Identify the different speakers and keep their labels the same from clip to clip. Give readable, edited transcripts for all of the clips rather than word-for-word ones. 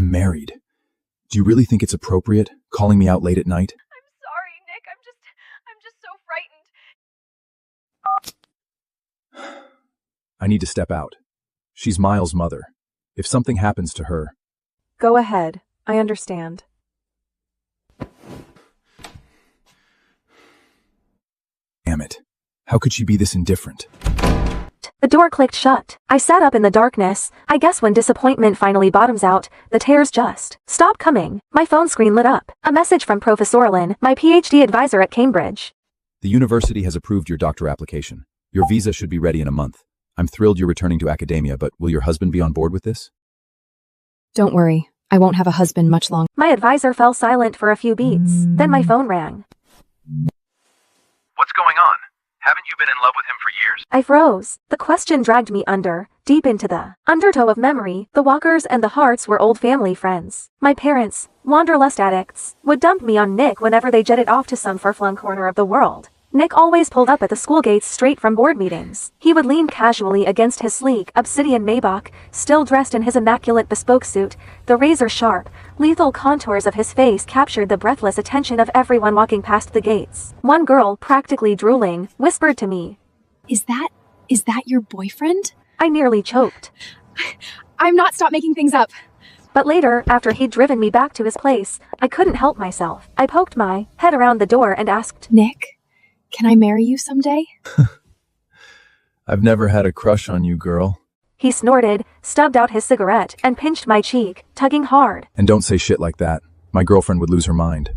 Speaker 1: I'm married. Do you really think it's appropriate, calling me out late at night?
Speaker 2: I'm sorry, Nick. I'm just so frightened.
Speaker 1: I need to step out. She's Miles' mother. If something happens to her...
Speaker 3: Go ahead. I understand.
Speaker 1: Damn it. How could she be this indifferent?
Speaker 3: The door clicked shut. I sat up in the darkness. I guess when disappointment finally bottoms out, the tears just stop coming. My phone screen lit up. A message from Professor Lynn, my PhD advisor at Cambridge.
Speaker 1: The university has approved your doctor application. Your visa should be ready in a month. I'm thrilled you're returning to academia, but will your husband be on board with this?
Speaker 4: Don't worry. I won't have a husband much longer.
Speaker 3: My advisor fell silent for a few beats. Then my phone rang.
Speaker 5: What's going on? Haven't you been in love with him for years?
Speaker 3: I froze. The question dragged me deep into the undertow of memory. The Walkers and the Harts were old family friends. My parents, wanderlust addicts, would dump me on Nick whenever they jetted off to some far-flung corner of the world. Nick always pulled up at the school gates straight from board meetings. He would lean casually against his sleek, obsidian Maybach, still dressed in his immaculate bespoke suit. The razor-sharp, lethal contours of his face captured the breathless attention of everyone walking past the gates. One girl, practically drooling, whispered to me,
Speaker 4: Is that your boyfriend?
Speaker 3: I nearly choked.
Speaker 4: I'm not. Stop making things up.
Speaker 3: But later, after he'd driven me back to his place, I couldn't help myself. I poked my head around the door and asked,
Speaker 4: Nick, can I marry you someday?
Speaker 1: I've never had a crush on you, girl.
Speaker 3: He snorted, stubbed out his cigarette, and pinched my cheek, tugging hard.
Speaker 1: And don't say shit like that. My girlfriend would lose her mind.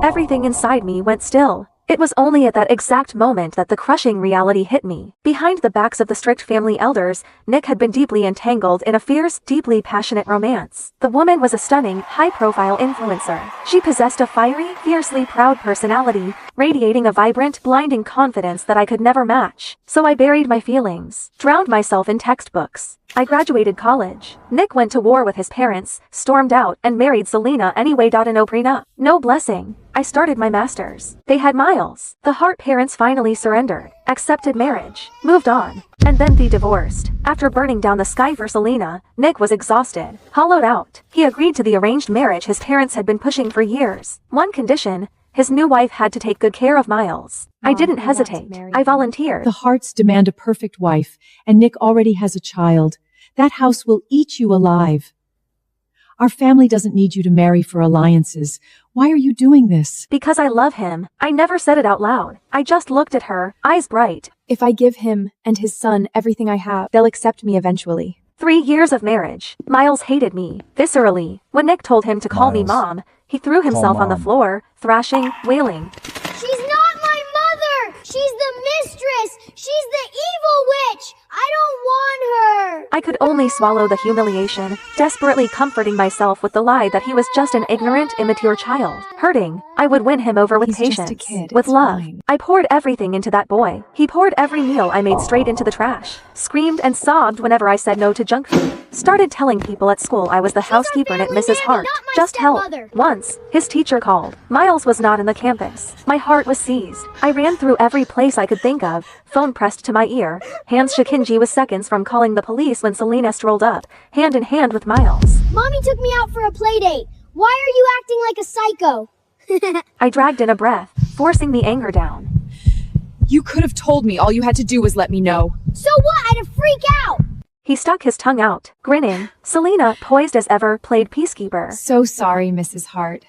Speaker 3: Everything inside me went still. It was only at that exact moment that the crushing reality hit me. Behind the backs of the strict family elders, Nick had been deeply entangled in a fierce, deeply passionate romance. The woman was a stunning, high-profile influencer. She possessed a fiery, fiercely proud personality, radiating a vibrant, blinding confidence that I could never match. So I buried my feelings, drowned myself in textbooks. I graduated college. Nick went to war with his parents, stormed out, and married Selena anyway. No prenup, no blessing. I started my master's. They had Miles. The Hart parents finally surrendered, accepted marriage, moved on, and then they divorced. After burning down the sky for Selena, Nick was exhausted, hollowed out. He agreed to the arranged marriage his parents had been pushing for years. One condition: his new wife had to take good care of Miles. I didn't hesitate. I volunteered.
Speaker 6: The Harts demand a perfect wife, and Nick already has a child. That house will eat you alive. Our family doesn't need you to marry for alliances. Why are you doing this?
Speaker 3: Because I love him. I never said it out loud. I just looked at her, eyes bright.
Speaker 4: If I give him and his son everything I have, they'll accept me eventually.
Speaker 3: 3 years of marriage. Miles hated me, viscerally. When Nick told him to call me Mom, he threw himself on the floor, thrashing, wailing.
Speaker 7: She's not my mother! She's the mistress! She's the evil witch! I don't want her!
Speaker 3: I could only swallow the humiliation, desperately comforting myself with the lie that he was just an ignorant, immature child. Hurting, I would win him over with
Speaker 6: He's just
Speaker 3: patience,
Speaker 6: a kid.
Speaker 3: with
Speaker 6: It's
Speaker 3: love.
Speaker 6: fine.
Speaker 3: I poured everything into that boy. He poured every meal I made straight into the trash, screamed and sobbed whenever I said no to junk food, started telling people at school I was the housekeeper at
Speaker 7: family
Speaker 3: Mrs.
Speaker 7: nanny,
Speaker 3: Hart.
Speaker 7: not my
Speaker 3: Just help.
Speaker 7: stepmother.
Speaker 3: Once, his teacher called. Miles was not in the campus. My heart was seized. I ran through every place I could think of, phone pressed to my ear. Hands Shakinji was seconds from calling the police when Selena strolled up, hand in hand with Miles.
Speaker 7: Mommy took me out for a play date. Why are you acting like a psycho?
Speaker 3: I dragged in a breath, forcing the anger down.
Speaker 4: You could have told me. All you had to do was let me know.
Speaker 7: So what? I'd freak out!
Speaker 3: He stuck his tongue out, grinning. Selena, poised as ever, played peacekeeper.
Speaker 4: So sorry, Mrs. Hart.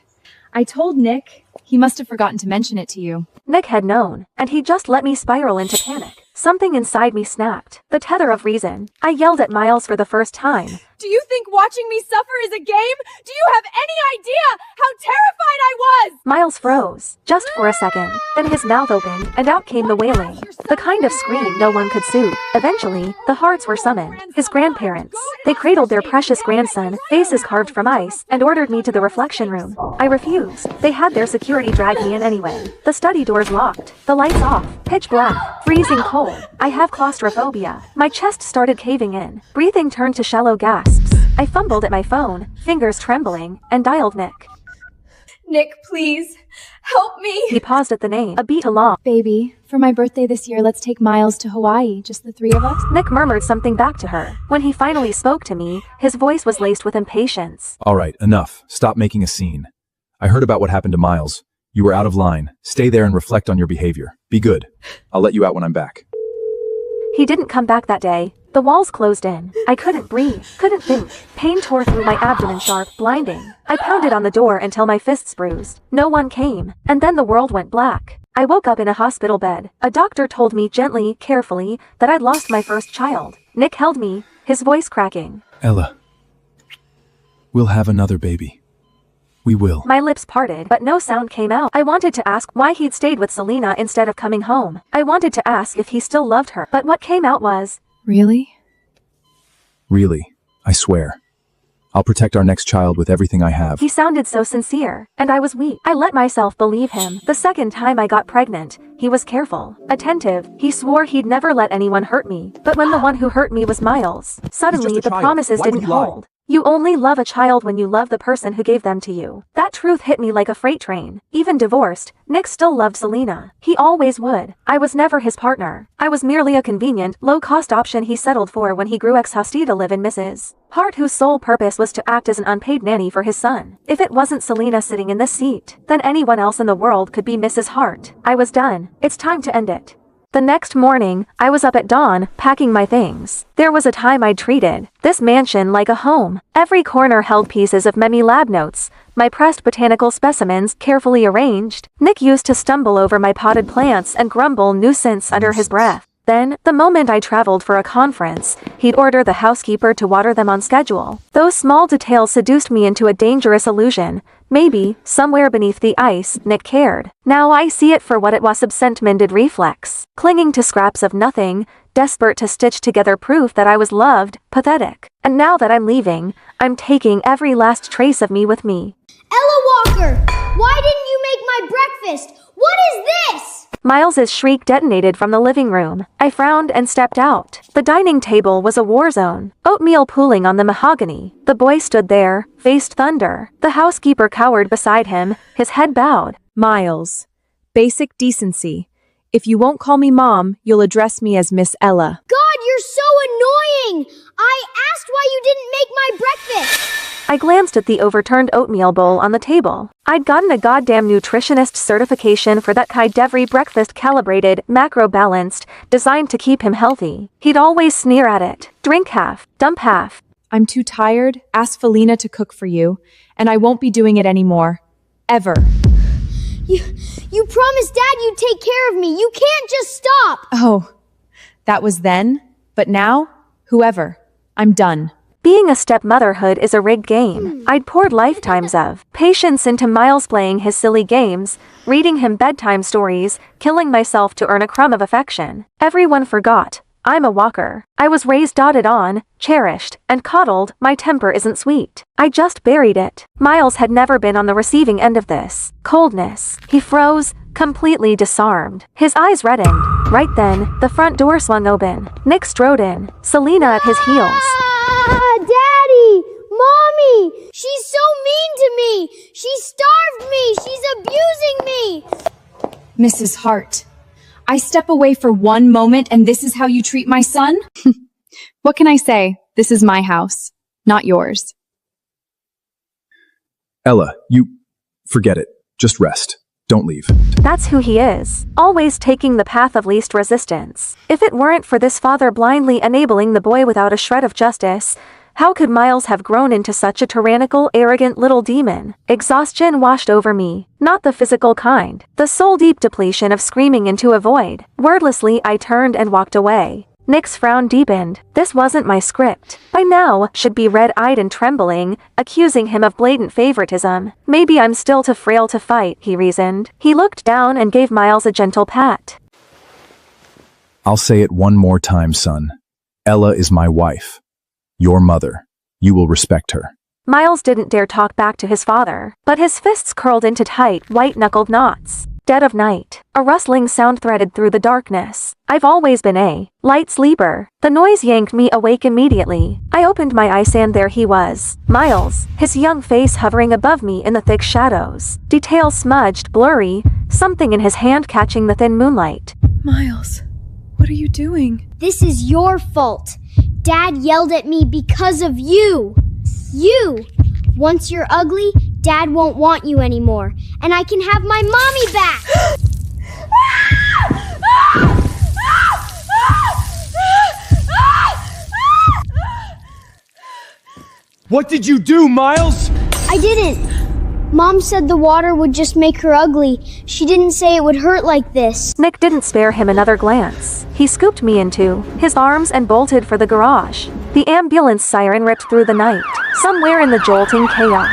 Speaker 4: I told Nick. He must have forgotten to mention it to you.
Speaker 3: Nick had known, and he just let me spiral into panic. Something inside me snapped. The tether of reason. I yelled at Miles for the first time.
Speaker 4: Do you think watching me suffer is a game? Do you have any idea how terrified I was?
Speaker 3: Miles froze, just for a second. Then his mouth opened, and out came the wailing. The kind of scream no one could soothe. Eventually, the Harts were summoned. His grandparents. They cradled their precious grandson, faces carved from ice, and ordered me to the reflection room. I refused. They had their security drag me in anyway. The study doors locked. The lights off. Pitch black. Freezing cold. I have claustrophobia. My chest started caving in. Breathing turned to shallow gasps. I fumbled at my phone, fingers trembling, and dialed Nick.
Speaker 4: Nick, please. Help me.
Speaker 3: He paused at the name, a beat along.
Speaker 8: Baby, for my birthday this year, let's take Miles to Hawaii, just the three of us.
Speaker 3: Nick murmured something back to her. When he finally spoke to me, his voice was laced with impatience.
Speaker 1: All right, enough. Stop making a scene. I heard about what happened to Miles. You were out of line. Stay there and reflect on your behavior. Be good. I'll let you out when I'm back.
Speaker 3: He didn't come back that day. The walls closed in. I couldn't breathe, couldn't think. Pain tore through my abdomen sharp, blinding. I pounded on the door until my fists bruised. No one came, and then the world went black. I woke up in a hospital bed. A doctor told me gently, carefully, that I'd lost my first child. Nick held me, his voice cracking.
Speaker 1: Ella, we'll have another baby. We will.
Speaker 3: My lips parted, but no sound came out. I wanted to ask why he'd stayed with Selena instead of coming home. I wanted to ask if he still loved her, but what came out was,
Speaker 8: Really?
Speaker 1: Really, I swear. I'll protect our next child with everything I have.
Speaker 3: He sounded so sincere, and I was weak. I let myself believe him. The second time I got pregnant, he was careful, attentive. He swore he'd never let anyone hurt me. But when the one who hurt me was Miles, suddenly the promises didn't hold. You only love a child when you love the person who gave them to you. That truth hit me like a freight train. Even divorced, Nick still loved Selena. He always would. I was never his partner. I was merely a convenient, low-cost option he settled for when he grew ex-hostie to live in Mrs. Hart, whose sole purpose was to act as an unpaid nanny for his son. If it wasn't Selena sitting in this seat, then anyone else in the world could be Mrs. Hart. I was done. It's time to end it. The next morning, I was up at dawn, packing my things. There was a time I'd treated this mansion like a home. Every corner held pieces of Memi lab notes, my pressed botanical specimens carefully arranged. Nick used to stumble over my potted plants and grumble nuisance under his breath. Then, the moment I traveled for a conference, he'd order the housekeeper to water them on schedule. Those small details seduced me into a dangerous illusion. Maybe, somewhere beneath the ice, Nick cared. Now I see it for what it was, absent-minded reflex. Clinging to scraps of nothing, desperate to stitch together proof that I was loved, pathetic. And now that I'm leaving, I'm taking every last trace of me with me.
Speaker 7: Ella Walker, why didn't you make my breakfast? What is this?
Speaker 3: Miles's shriek detonated from the living room. I frowned and stepped out. The dining table was a war zone. Oatmeal pooling on the mahogany. The boy stood there, faced thunder. The housekeeper cowered beside him, his head bowed.
Speaker 9: Miles. Basic decency. If you won't call me Mom, you'll address me as Miss Ella.
Speaker 7: God, you're so annoying! I asked why you didn't make my breakfast!
Speaker 3: I glanced at the overturned oatmeal bowl on the table. I'd gotten a goddamn nutritionist certification for that kind every breakfast, calibrated, macro-balanced, designed to keep him healthy. He'd always sneer at it. Drink half, dump half.
Speaker 9: I'm too tired. Ask Felina to cook for you, and I won't be doing it anymore. Ever.
Speaker 7: You promised Dad you'd take care of me. You can't just stop.
Speaker 9: Oh, that was then, but now, whoever. I'm done.
Speaker 3: Being a stepmotherhood is a rigged game. I'd poured lifetimes of patience into Miles playing his silly games, reading him bedtime stories, killing myself to earn a crumb of affection. Everyone forgot. I'm a Walker. I was raised, doted on, cherished, and coddled. My temper isn't sweet. I just buried it. Miles had never been on the receiving end of this coldness. He froze, completely disarmed. His eyes reddened. Right then, the front door swung open. Nick strode in, Selena at his heels.
Speaker 7: Daddy! Mommy! She's so mean to me! She starved me! She's abusing me!
Speaker 8: Mrs. Hart, I step away for one moment and this is how you treat my son?
Speaker 10: What can I say? This is my house, not yours.
Speaker 1: Ella, forget it. Just rest. Don't leave.
Speaker 3: That's who he is. Always taking the path of least resistance. If it weren't for this father blindly enabling the boy without a shred of justice, how could Miles have grown into such a tyrannical, arrogant little demon? Exhaustion washed over me. Not the physical kind. The soul-deep depletion of screaming into a void. Wordlessly, I turned and walked away. Nick's frown deepened. This wasn't my script. By now, should be red-eyed and trembling, accusing him of blatant favoritism. Maybe I'm still too frail to fight, he reasoned. He looked down and gave Miles a gentle pat.
Speaker 1: I'll say it one more time, son. Ella is my wife. Your mother. You will respect her.
Speaker 3: Miles didn't dare talk back to his father, but his fists curled into tight, white-knuckled knots. Dead of night. A rustling sound threaded through the darkness. I've always been a light sleeper. The noise yanked me awake immediately. I opened my eyes and there he was. Miles, his young face hovering above me in the thick shadows. Details smudged, blurry, something in his hand catching the thin moonlight.
Speaker 10: Miles, what are you doing?
Speaker 7: This is your fault. Dad yelled at me because of you. You! Once you're ugly, Dad won't want you anymore, and I can have my mommy back!
Speaker 11: What did you do, Miles?
Speaker 7: I didn't. Mom said the water would just make her ugly. She didn't say it would hurt like this.
Speaker 3: Nick didn't spare him another glance. He scooped me into his arms and bolted for the garage. The ambulance siren ripped through the night, somewhere in the jolting chaos.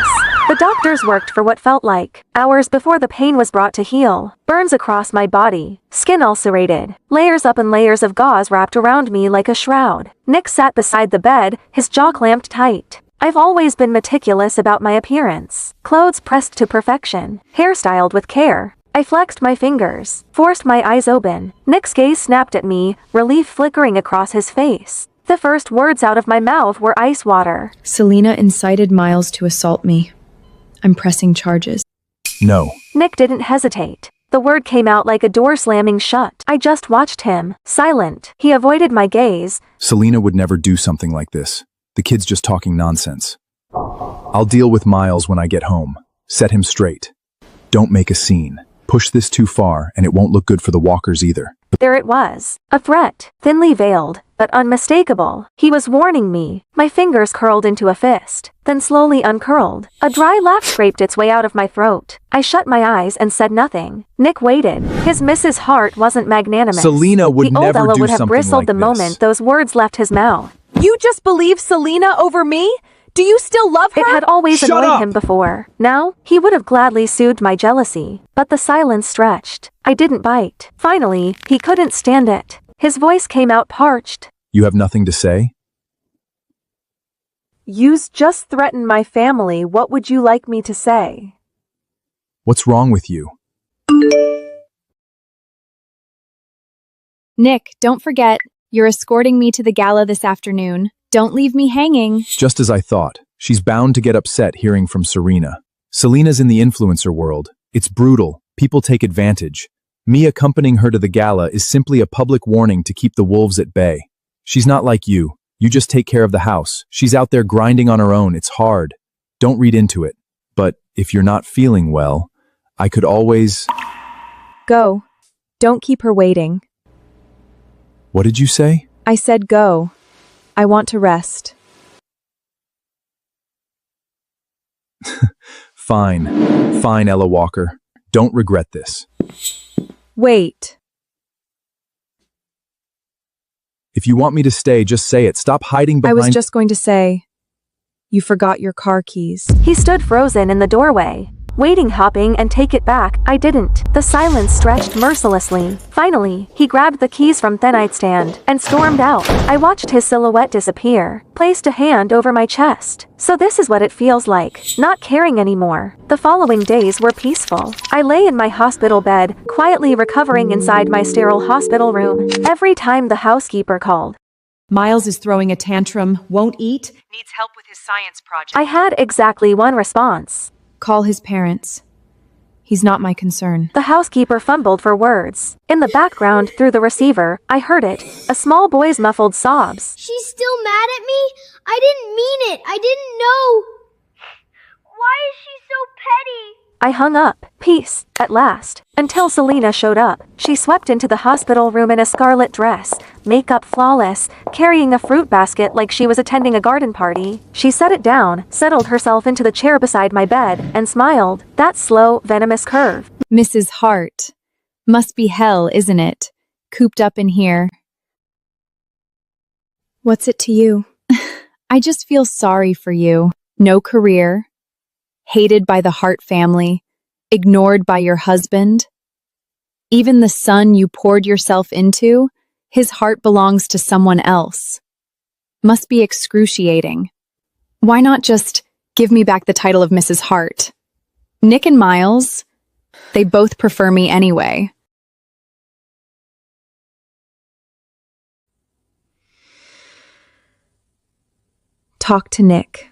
Speaker 3: The doctors worked for what felt like hours before the pain was brought to heal. Burns across my body, skin ulcerated, layers up and layers of gauze wrapped around me like a shroud. Nick sat beside the bed, his jaw clamped tight. I've always been meticulous about my appearance. Clothes pressed to perfection, hairstyled with care. I flexed my fingers, forced my eyes open. Nick's gaze snapped at me, relief flickering across his face. The first words out of my mouth were ice water.
Speaker 10: Selena incited Miles to assault me. I'm pressing charges.
Speaker 1: No.
Speaker 3: Nick didn't hesitate. The word came out like a door slamming shut. I just watched him, silent. He avoided my gaze.
Speaker 1: Selena would never do something like this. The kid's just talking nonsense. I'll deal with Miles when I get home. Set him straight. Don't make a scene. Push this too far, and it won't look good for the walkers either.
Speaker 3: There it was. A threat, thinly veiled, but unmistakable. He was warning me. My fingers curled into a fist, then slowly uncurled. A dry laugh scraped its way out of my throat. I shut my eyes and said nothing. Nick waited. His Mrs. Hart wasn't magnanimous.
Speaker 1: Selena would
Speaker 3: the old
Speaker 1: never
Speaker 3: Ella
Speaker 1: do
Speaker 3: would have
Speaker 1: something
Speaker 3: bristled
Speaker 1: like
Speaker 3: the
Speaker 1: this.
Speaker 3: moment those words left his mouth.
Speaker 9: You just believe Selena over me? Do you still love her?
Speaker 3: It had always
Speaker 1: Shut
Speaker 3: annoyed
Speaker 1: up!
Speaker 3: him before. Now, he would have gladly soothed my jealousy. But the silence stretched. I didn't bite. Finally, he couldn't stand it. His voice came out parched.
Speaker 1: You have nothing to say?
Speaker 9: You's just threatened my family. What would you like me to say?
Speaker 1: What's wrong with you?
Speaker 10: Nick, don't forget, you're escorting me to the gala this afternoon. Don't leave me hanging.
Speaker 1: Just as I thought. She's bound to get upset hearing from Serena. Selena's in the influencer world. It's brutal. People take advantage. Me accompanying her to the gala is simply a public warning to keep the wolves at bay. She's not like you. You just take care of the house. She's out there grinding on her own. It's hard. Don't read into it. But if you're not feeling well, I could always...
Speaker 9: Go. Don't keep her waiting.
Speaker 1: What did you say?
Speaker 9: I said go. I want to rest.
Speaker 1: Fine. Fine, Ella Walker. Don't regret this.
Speaker 9: Wait.
Speaker 1: If you want me to stay, just say it. Stop hiding
Speaker 9: I
Speaker 1: behind...
Speaker 9: was just going to say, you forgot your car keys.
Speaker 3: He stood frozen in the doorway, waiting, hopping, and take it back. I didn't. The silence stretched mercilessly. Finally, he grabbed the keys from the nightstand and stormed out. I watched his silhouette disappear, placed a hand over my chest. So this is what it feels like, not caring anymore. The following days were peaceful. I lay in my hospital bed, quietly recovering inside my sterile hospital room. Every time the housekeeper called,
Speaker 6: Miles is throwing a tantrum, won't eat.
Speaker 12: Needs help with his science project.
Speaker 3: I had exactly one response.
Speaker 10: Call his parents. He's not my concern.
Speaker 3: The housekeeper fumbled for words. In the background, through the receiver, I heard it. A small boy's muffled sobs.
Speaker 7: She's still mad at me? I didn't mean it. I didn't know. Why is she so petty?
Speaker 3: I hung up. Peace, at last. Until Selena showed up. She swept into the hospital room in a scarlet dress, makeup flawless, carrying a fruit basket like she was attending a garden party. She set it down, settled herself into the chair beside my bed, and smiled. That slow, venomous curve.
Speaker 10: Mrs. Hart. Must be hell, isn't it? Cooped up in here. What's it to you? I just feel sorry for you. No career. Hated by the Hart family. Ignored by your husband. Even the son you poured yourself into, his heart belongs to someone else. Must be excruciating. Why not just give me back the title of Mrs. Hart? Nick and Miles? They both prefer me anyway.
Speaker 9: Talk to Nick.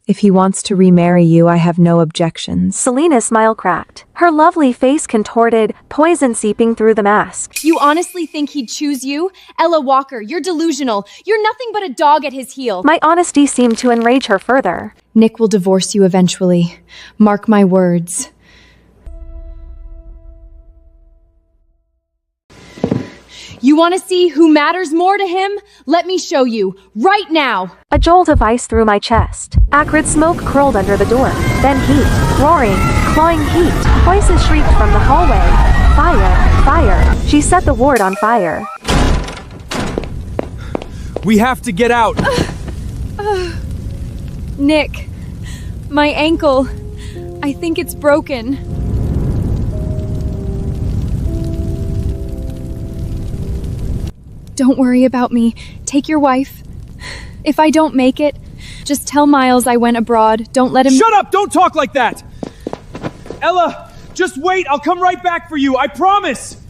Speaker 9: If he wants to remarry you, I have no objections.
Speaker 3: Selena's smile cracked. Her lovely face contorted, poison seeping through the mask.
Speaker 8: You honestly think he'd choose you? Ella Walker, you're delusional. You're nothing but a dog at his heel.
Speaker 3: My honesty seemed to enrage her further.
Speaker 10: Nick will divorce you eventually. Mark my words.
Speaker 8: You want to see who matters more to him? Let me show you, right now.
Speaker 3: A jolt of ice through my chest. Acrid smoke curled under the door. Then heat. Roaring, clawing heat. Voices shrieked from the hallway. Fire, fire. She set the ward on fire.
Speaker 11: We have to get out!
Speaker 10: Nick, my ankle. I think it's broken. Don't worry about me. Take your wife. If I don't make it, just tell Miles I went abroad. Don't let him—
Speaker 11: Shut up! Don't talk like that! Ella, just wait! I'll come right back for you, I promise!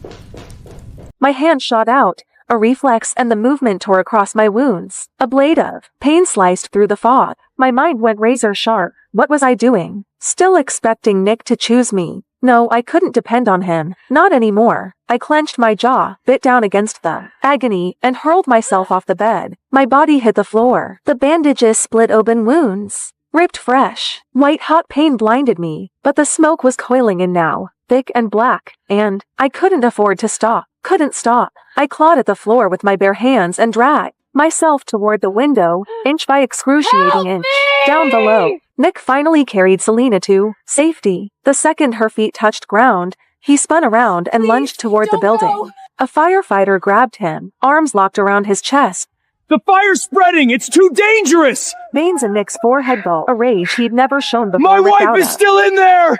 Speaker 3: My hand shot out, a reflex, and the movement tore across my wounds. A blade of pain sliced through the fog. My mind went razor sharp. What was I doing? Still expecting Nick to choose me. No, I couldn't depend on him. Not anymore. I clenched my jaw, bit down against the agony, and hurled myself off the bed. My body hit the floor. The bandages split open wounds. Ripped fresh. White-hot pain blinded me, but the smoke was coiling in now, thick and black, and I couldn't afford to stop. Couldn't stop. I clawed at the floor with my bare hands and dragged myself toward the window, inch by excruciating inch. Down below, Nick finally carried Selena to safety. The second her feet touched ground, he spun around and lunged toward the building.
Speaker 4: Go.
Speaker 3: A firefighter grabbed him, arms locked around his chest.
Speaker 11: The fire's spreading! It's too dangerous!
Speaker 3: Veins in Nick's forehead bulged, a rage he'd never shown before.
Speaker 11: My
Speaker 3: licked
Speaker 11: wife
Speaker 3: out
Speaker 11: is
Speaker 3: of.
Speaker 11: still in there!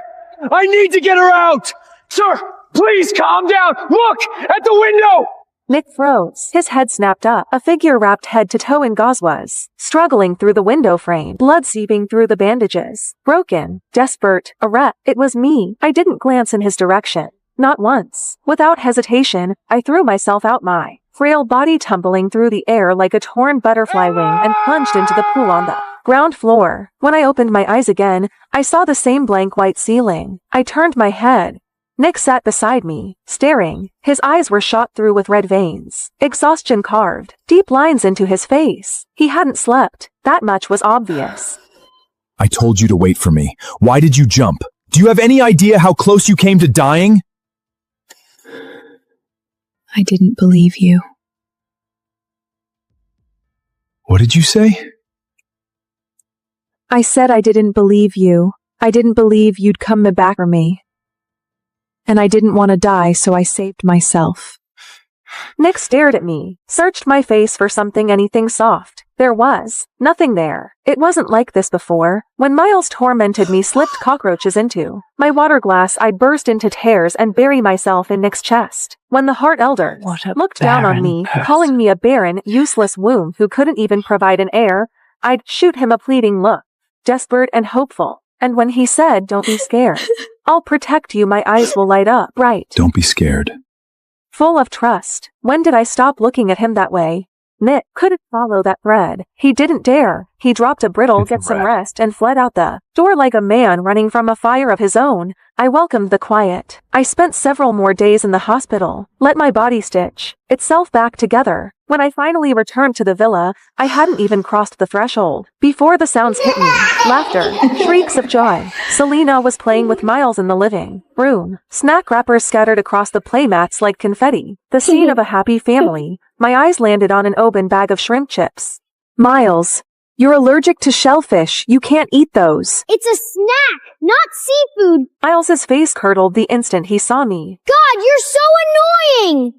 Speaker 11: I need to get her out! Sir, please calm down! Look! At the window!
Speaker 3: Nick froze. His head snapped up. A figure wrapped head to toe in gauze was struggling through the window frame, blood seeping through the bandages. Broken, desperate, a wreck. It was me. I didn't glance in his direction. Not once. Without hesitation, I threw myself out, my frail body tumbling through the air like a torn butterfly wing, and plunged into the pool on the ground floor. When I opened my eyes again, I saw the same blank white ceiling. I turned my head. Nick sat beside me, staring. His eyes were shot through with red veins. Exhaustion carved deep lines into his face. He hadn't slept. That much was obvious.
Speaker 1: I told you to wait for me. Why did you jump? Do you have any idea how close you came to dying?
Speaker 10: I didn't believe you.
Speaker 1: What did you say?
Speaker 9: I said I didn't believe you. I didn't believe you'd come back for me. And I didn't want to die, so I saved myself.
Speaker 3: Nick stared at me, searched my face for something, anything soft. There was nothing there. It wasn't like this before. When Miles tormented me, slipped cockroaches into my water glass, I'd burst into tears and bury myself in Nick's chest. When the Heart Elder looked down on me, calling me a barren, useless womb who couldn't even provide an heir, I'd shoot him a pleading look, desperate and hopeful. And when he said, "Don't be scared. I'll protect you," my eyes will light up bright.
Speaker 1: Don't be scared.
Speaker 3: Full of trust. When did I stop looking at him that way? Nick couldn't follow that thread. He didn't dare. He dropped a brittle, "Get some rest," and fled out the door like a man running from a fire of his own. I welcomed the quiet. I spent several more days in the hospital, let my body stitch itself back together. When I finally returned to the villa, I hadn't even crossed the threshold before the sounds hit me. Laughter, shrieks of joy. Selena was playing with Miles in the living room. Snack wrappers scattered across the playmats like confetti. The scene of a happy family. My eyes landed on an open bag of shrimp chips.
Speaker 9: Miles, you're allergic to shellfish. You can't eat those.
Speaker 7: It's a snack, not seafood.
Speaker 3: Miles's face curdled the instant he saw me.
Speaker 7: God, you're so annoying!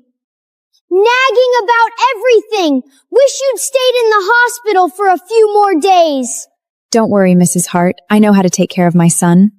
Speaker 7: Nagging about everything. Wish you'd stayed in the hospital for a few more days.
Speaker 10: Don't worry, Mrs. Hart. I know how to take care of my son.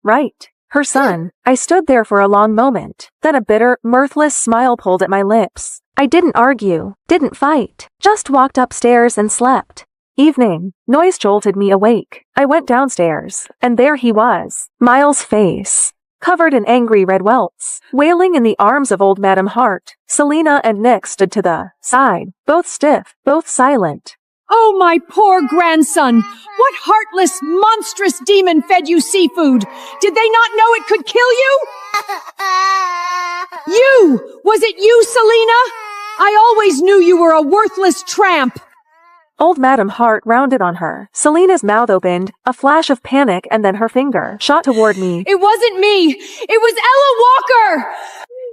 Speaker 3: Right. Her son. I stood there for a long moment. Then a bitter, mirthless smile pulled at my lips. I didn't argue, didn't fight, just walked upstairs and slept. Evening. Noise jolted me awake. I went downstairs, and there he was. Miles' face. covered in angry red welts. Wailing in the arms of old Madam Hart, Selina and Nick stood to the side, both stiff, both silent.
Speaker 6: Oh, my poor grandson! What heartless, monstrous demon fed you seafood? Did they not know it could kill you? You! Was it you, Selina? I always knew you were a worthless tramp!
Speaker 3: Old Madam Hart rounded on her. Selina's mouth opened, a flash of panic, and then her finger shot toward me.
Speaker 6: It wasn't me! It was Ella Walker!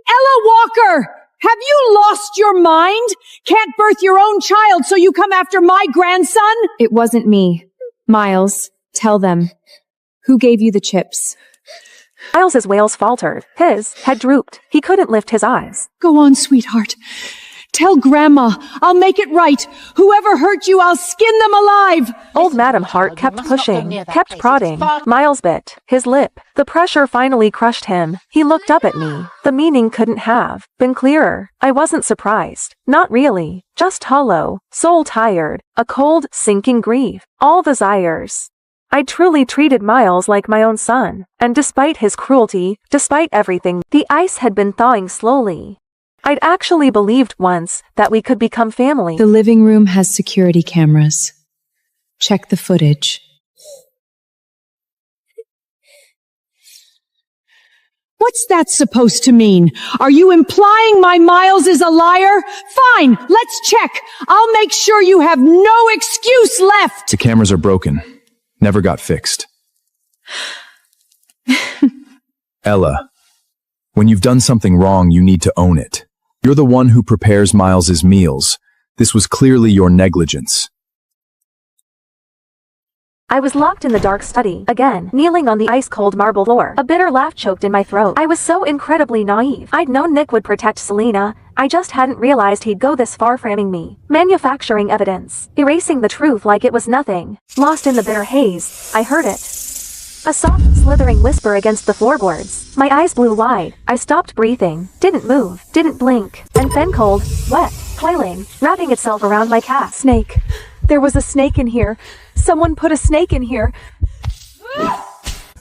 Speaker 6: Ella Walker! Have you lost your mind? Can't birth your own child, so you come after my grandson?
Speaker 10: It wasn't me. Miles, tell them. Who gave you the chips?
Speaker 3: Miles's wails faltered. His head drooped. He couldn't lift his eyes.
Speaker 6: Go on, sweetheart. Tell Grandma. I'll make it right. Whoever hurt you, I'll skin them alive.
Speaker 3: Old Madam Hart kept pushing, kept prodding. Miles bit his lip. The pressure finally crushed him. He looked up at me. The meaning couldn't have been clearer. I wasn't surprised. Not really. Just hollow, soul tired, a cold, sinking grief. All desires. I truly treated Miles like my own son. And despite his cruelty, despite everything, the ice had been thawing slowly. I'd actually believed once that we could become family.
Speaker 10: The living room has security cameras. Check the footage.
Speaker 6: What's that supposed to mean? Are you implying my Miles is a liar? Fine, let's check. I'll make sure you have no excuse left.
Speaker 1: The cameras are broken. Never got fixed. Ella, when you've done something wrong, you need to own it. You're the one who prepares Miles's meals. This was clearly your negligence.
Speaker 3: I was locked in the dark study, again, kneeling on the ice-cold marble floor. A bitter laugh choked in my throat. I was so incredibly naive. I'd known Nick would protect Selina. I just hadn't realized he'd go this far framing me. Manufacturing evidence. Erasing the truth like it was nothing. Lost in the bitter haze, I heard it. A soft, slithering whisper against the floorboards. My eyes blew wide. I stopped breathing. Didn't move. Didn't blink. And then cold, wet, coiling, wrapping itself around my calf.
Speaker 9: Snake. There was a snake in here. Someone put a snake in here.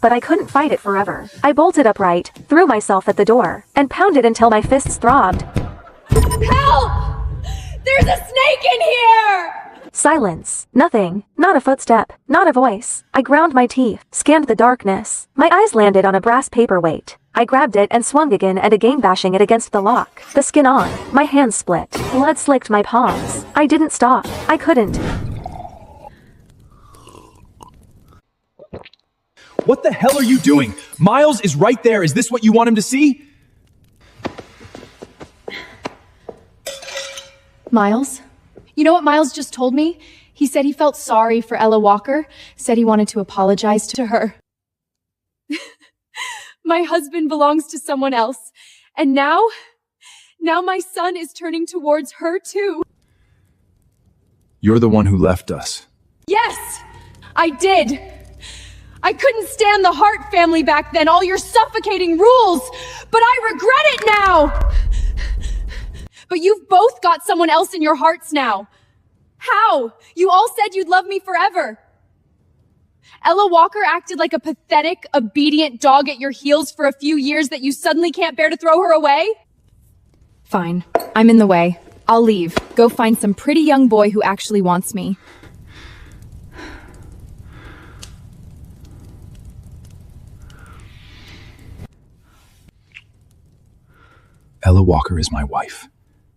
Speaker 3: But I couldn't fight it forever. I bolted upright, threw myself at the door, and pounded until my fists throbbed.
Speaker 4: Help! There's a snake in here!
Speaker 3: Silence. Nothing. Not a footstep. Not a voice. I ground my teeth, scanned the darkness. My eyes landed on a brass paperweight. I grabbed it and swung again and again, bashing it against the lock. The skin on. My hands split. Blood slicked my palms. I didn't stop. I couldn't.
Speaker 1: What the hell are you doing? Miles is right there. Is this what you want him to see?
Speaker 8: Miles? You know what Miles just told me? He said he felt sorry for Ella Walker, said he wanted to apologize to her. My husband belongs to someone else, and now my son is turning towards her too.
Speaker 1: You're the one who left us.
Speaker 8: Yes, I did. I couldn't stand the Hart family back then, all your suffocating rules, but I regret it now. But you've both got someone else in your hearts now. How? You all said you'd love me forever. Ella Walker acted like a pathetic, obedient dog at your heels for a few years that you suddenly can't bear to throw her away?
Speaker 10: Fine. I'm in the way. I'll leave. Go find some pretty young boy who actually wants me.
Speaker 1: Ella Walker is my wife,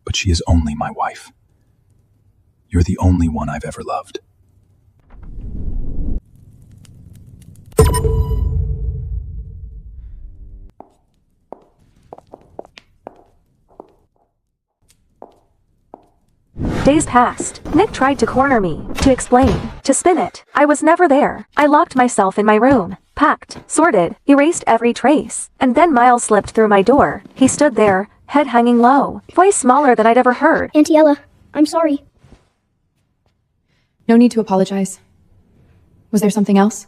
Speaker 1: but she is only my wife. You're the only one I've ever loved.
Speaker 3: Days passed. Nick tried to corner me, to explain, to spin it. I was never there. I locked myself in my room, packed, sorted, erased every trace. And then Miles slipped through my door. He stood there, head hanging low, voice smaller than I'd ever heard.
Speaker 7: Auntie Ella, I'm sorry.
Speaker 8: No need to apologize. Was there something else?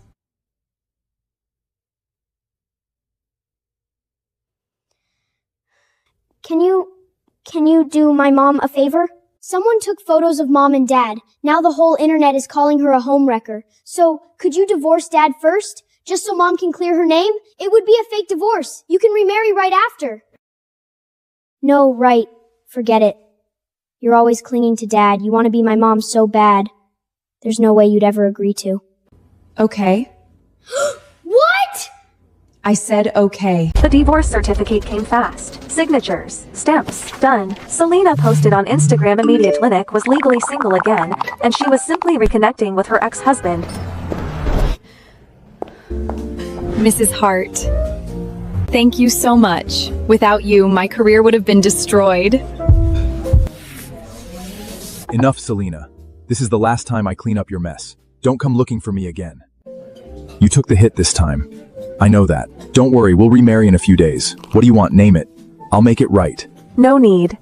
Speaker 7: Can you do my mom a favor? Someone took photos of Mom and Dad. Now the whole internet is calling her a homewrecker. So, could you divorce Dad first? Just so Mom can clear her name? It would be a fake divorce. You can remarry right after. No, right. Forget it. You're always clinging to Dad. You want to be my mom so bad. There's no way you'd ever agree to.
Speaker 6: Okay.
Speaker 7: What?
Speaker 6: I said okay.
Speaker 3: The divorce certificate came fast. Signatures, stamps, done. Selena posted on Instagram immediate Nick was legally single again, and she was simply reconnecting with her ex-husband.
Speaker 10: Mrs. Hart, thank you so much. Without you, my career would have been destroyed.
Speaker 1: Enough, Selena. This is the last time I clean up your mess. Don't come looking for me again. You took the hit this time. I know that. Don't worry, we'll remarry in a few days. What do you want? Name it. I'll make it right.
Speaker 3: No need.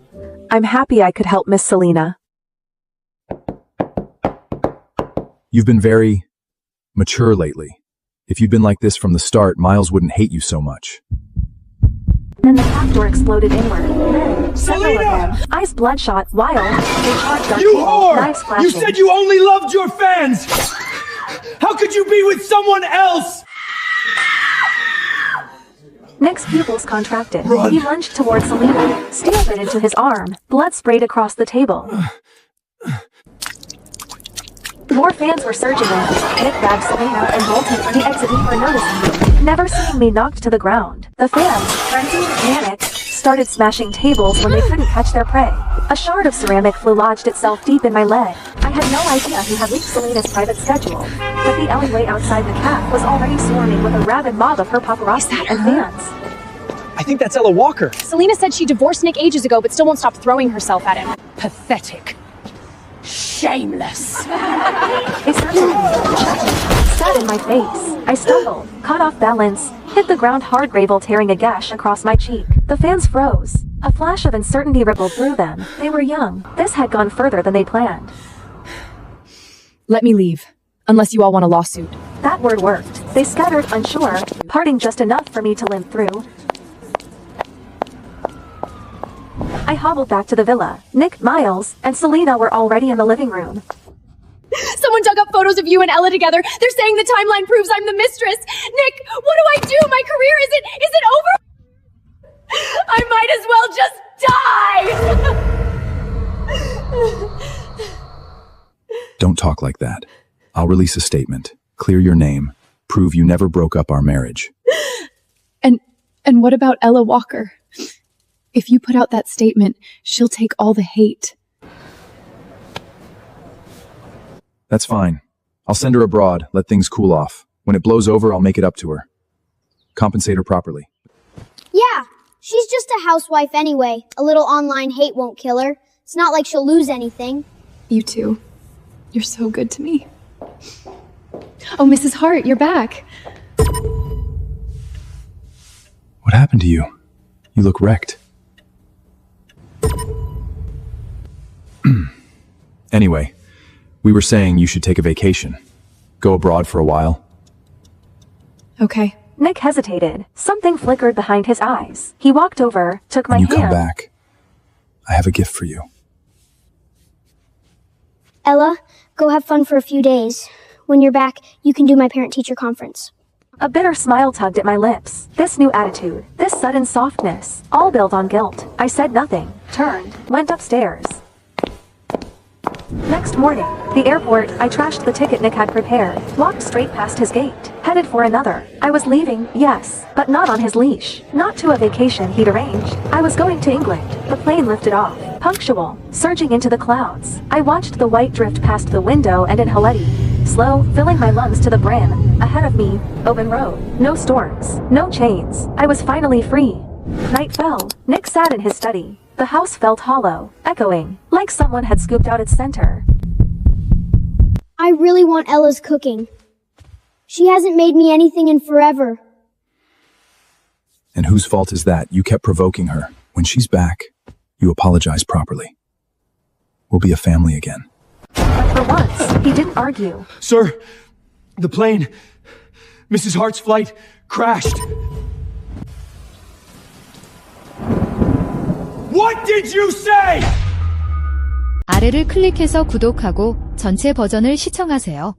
Speaker 3: I'm happy I could help Miss Selena.
Speaker 1: You've been very mature lately. If you'd been like this from the start, Miles wouldn't hate you so much.
Speaker 3: Then the back door exploded inward. Several of them, eyes bloodshot, wild, they charged our
Speaker 11: You
Speaker 3: table,
Speaker 11: whore!
Speaker 3: knives flashing.
Speaker 11: You said you only loved your fans! How could you be with someone else?
Speaker 3: Nick's pupils contracted.
Speaker 11: Run.
Speaker 3: He lunged towards Selena, steel bit into his arm. Blood sprayed across the table. More fans were surging in. Nick grabbed Selena and bolted for the exit before noticing me. Never seeing me knocked to the ground. The fans, frenzied with panic, started smashing tables when they couldn't catch their prey. A shard of ceramic flu lodged itself deep in my leg. I had no idea he had leaked Selena's private schedule, but the alleyway outside the cafe was already swarming with a rabid mob of her paparazzi and fans.
Speaker 11: I think that's Ella Walker.
Speaker 8: Selena said she divorced Nick ages ago, but still won't stop throwing herself at him.
Speaker 13: Pathetic. Shameless.
Speaker 3: They sat in my face. I stumbled, caught off balance, hit the ground hard, gravel tearing a gash across my cheek. The fans froze. A flash of uncertainty rippled through them. They were young. This had gone further than they planned.
Speaker 6: Let me leave. Unless you all want a lawsuit.
Speaker 3: That word worked. They scattered, unsure, parting just enough for me to limp through. I hobbled back to the villa. Nick, Miles, and Selena were already in the living room.
Speaker 8: Someone dug up photos of you and Ella together. They're saying the timeline proves I'm the mistress. Nick, what do I do? My career isn't over? I might as well just die!
Speaker 1: Don't talk like that. I'll release a statement. Clear your name. Prove you never broke up our marriage.
Speaker 10: And what about Ella Walker? If you put out that statement, she'll take all the hate.
Speaker 1: That's fine. I'll send her abroad, let things cool off. When it blows over, I'll make it up to her. Compensate her properly.
Speaker 7: Yeah, she's just a housewife anyway. A little online hate won't kill her. It's not like she'll lose anything.
Speaker 10: You too. You're so good to me. Oh, Mrs. Hart, you're back.
Speaker 1: What happened to you? You look wrecked. Anyway, we were saying you should take a vacation. Go abroad for a while.
Speaker 10: Okay.
Speaker 3: Nick hesitated. Something flickered behind his eyes. He walked over, took my
Speaker 1: When
Speaker 3: hand.
Speaker 1: you come back, I have a gift for you.
Speaker 7: Ella, go have fun for a few days. When you're back, you can do my parent-teacher conference.
Speaker 3: A bitter smile tugged at my lips. This new attitude, this sudden softness, all built on guilt. I said nothing, turned, went upstairs. Next morning, the airport, I trashed the ticket Nick had prepared, walked straight past his gate, headed for another. I was leaving, yes, but not on his leash, not to a vacation he'd arranged. I was going to England. The plane lifted off, punctual, surging into the clouds. I watched the white drift past the window and inhalati, slow, filling my lungs to the brim. Ahead of me, open road, no storms, no chains. I was finally free. Night fell. Nick sat in his study. The house felt hollow, echoing, like someone had scooped out its center.
Speaker 7: I really want Ella's cooking. She hasn't made me anything in forever.
Speaker 1: And whose fault is that? You kept provoking her. When she's back, you apologize properly. We'll be a family again.
Speaker 3: But for once, he didn't argue.
Speaker 11: Sir, the plane, Mrs. Hart's flight, crashed. What did you say?
Speaker 14: 아래를 클릭해서 구독하고 전체 버전을 시청하세요.